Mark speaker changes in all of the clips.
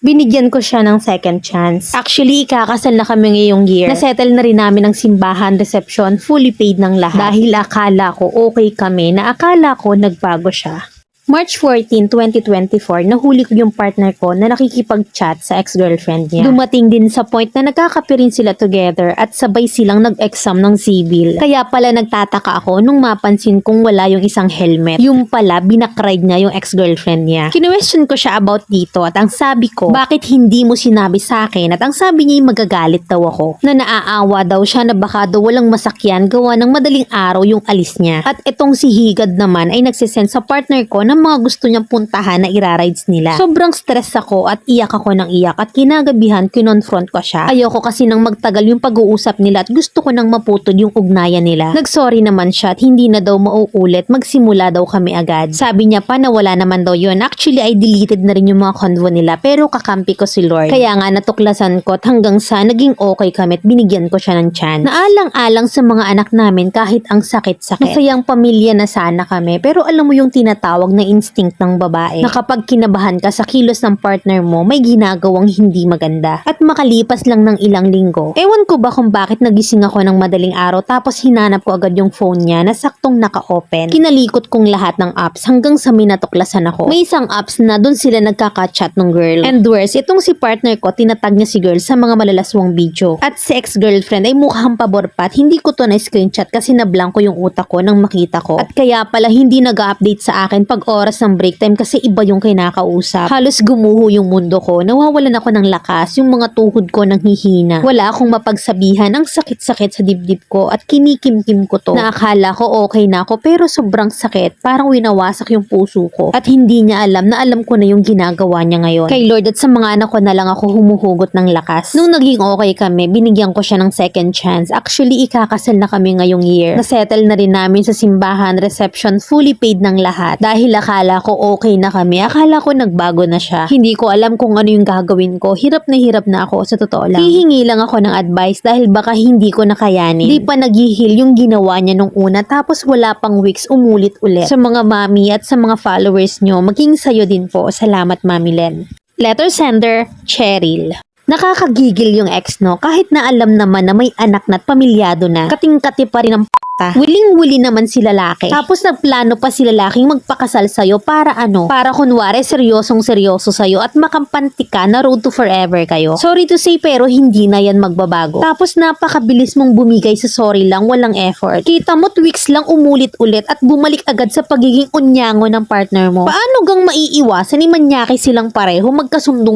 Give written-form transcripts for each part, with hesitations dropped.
Speaker 1: Binigyan ko siya ng second chance. Actually, ikakasal na kami ngayong year. Nasettle na rin namin ng simbahan, reception, fully paid ng lahat. Dahil akala ko okay kami, na akala ko nagbago siya. March 14, 2024, nahuli ko yung partner ko na nakikipag-chat sa ex-girlfriend niya. Dumating din sa point na nagkakape sila together at sabay silang nag-exam ng civil. Kaya pala nagtataka ako nung mapansin kong wala yung isang helmet. Yung pala, binakride niya yung ex-girlfriend niya. Kinwestiyon ko siya about dito at ang sabi ko, bakit hindi mo sinabi sa akin? At ang sabi niya, magagalit daw ako. Na naaawa daw siya na baka daw walang masakyan gawa ng madaling araw yung alis niya. At itong si Higad naman ay nagsisend sa partner ko na mga gusto niyang puntahan na irarides nila. Sobrang stress ako at iyak ako ng iyak at kinagabihan kinonfront ko siya. Ayoko kasi nang magtagal yung pag-uusap nila at gusto ko nang maputol yung ugnayan nila. Nagsorry naman siya at hindi na daw mauulit, magsimula daw kami agad. Sabi niya pa na wala naman daw yun. Actually ay deleted na rin yung mga convo nila pero kakampi ko si Lord. Kaya nga natuklasan ko at hanggang sa naging okay kami at binigyan ko siya ng chance. Naalang-alang sa mga anak namin kahit ang sakit-sakit. Masayang pamilya na sana kami pero alam mo yung tinatawag na instinct ng babae na kapag kinabahan ka sa kilos ng partner mo, may ginagawang hindi maganda. At makalipas lang ng ilang linggo, ewan ko ba kung bakit nagising ako ng madaling araw tapos hinanap ko agad yung phone niya na saktong naka-open. Kinalikot kong lahat ng apps hanggang sa minatuklasan ako. May isang apps na dun sila nagkaka-chat ng girl. And worse, itong si partner ko, tinatag niya si girl sa mga malalaswang video. At si ex-girlfriend ay mukhang pabor pa at hindi ko to na-screenshot kasi nablangko yung utak ko nang makita ko. At kaya pala hindi nag-update sa akin pag oras ng break time kasi iba yung kinakausap. Halos gumuho yung mundo ko. Nawawalan ako ng lakas. Yung mga tuhod ko nang hihina. Wala akong mapagsabihan. Ang sakit-sakit sa dibdib ko at kinikimkim ko to. Naakala ko okay na ako pero sobrang sakit. Parang winawasak yung puso ko. At hindi niya alam na alam ko na yung ginagawa niya ngayon. Kay Lord at sa mga anak ko na lang ako humuhugot ng lakas. Nung naging okay kami, binigyan ko siya ng second chance. Actually, ikakasal na kami ngayong year. Nasettle na rin namin sa simbahan, reception, fully paid ng lahat. Dahil akala ko okay na kami. Akala ko nagbago na siya. Hindi ko alam kung ano yung gagawin ko. Hirap na ako sa totoo lang. Hihingi lang ako ng advice dahil baka hindi ko nakayanin. Di pa nag-heal yung ginawa niya nung una tapos wala pang weeks umulit ulit. Sa mga mami at sa mga followers nyo, maging sayo din po. Salamat Mami Len. Letter sender, Cheryl. Nakakagigil yung ex no kahit na alam naman na may anak na't pamilyado na. Kating-kati pa rin ang Wiling-wili naman si lalaki. Tapos nagplano pa si lalaking magpakasal sa'yo para ano? Para kunwari seryosong-seryoso sa'yo at makampanti ka na road to forever kayo. Sorry to say pero hindi na yan magbabago. Tapos napakabilis mong bumigay sa sorry lang, walang effort. Kita mo weeks lang umulit-ulit at bumalik agad sa pagiging unyango ng partner mo. Paano gang maiiwasan ni manyaki silang pareho magkasundo?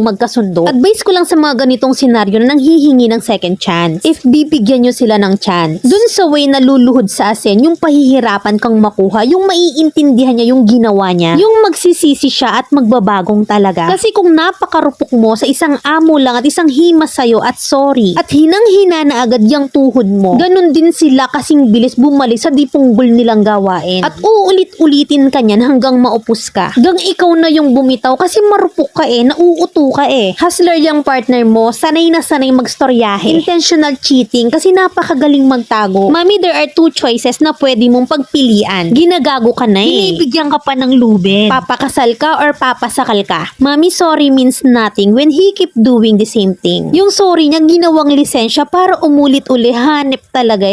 Speaker 1: Advice ko lang sa mga ganitong senaryo na nanghihingi ng second chance. If bibigyan nyo sila ng chance, dun sa way na luluhod sa asin, yung pahihirapan kang makuha, yung maiintindihan niya yung ginawa niya, yung magsisisi siya at magbabagong talaga. Kasi kung napakarupok mo sa isang amo lang at isang himas sa'yo at sorry, at hinang-hina na agad yung tuhod mo, ganun din sila kasing bilis bumalik sa dipunggol nilang gawain. At uulit-ulitin ka niyan hanggang maupos ka. Hanggang ikaw na yung bumitaw kasi marupok ka nauuto ka Hustler yung partner mo, sanay na sanay magstoryahe. Intentional cheating kasi napakagaling magtago. Mami, there are two choices na pwede mong pagpilian. Ginagago ka na Binibigyan ka pa ng lubid. Papakasal ka or papasakal ka. Mami, sorry means nothing when he keep doing the same thing. Yung sorry niya ginawang lisensya para umulit-uli hanep talaga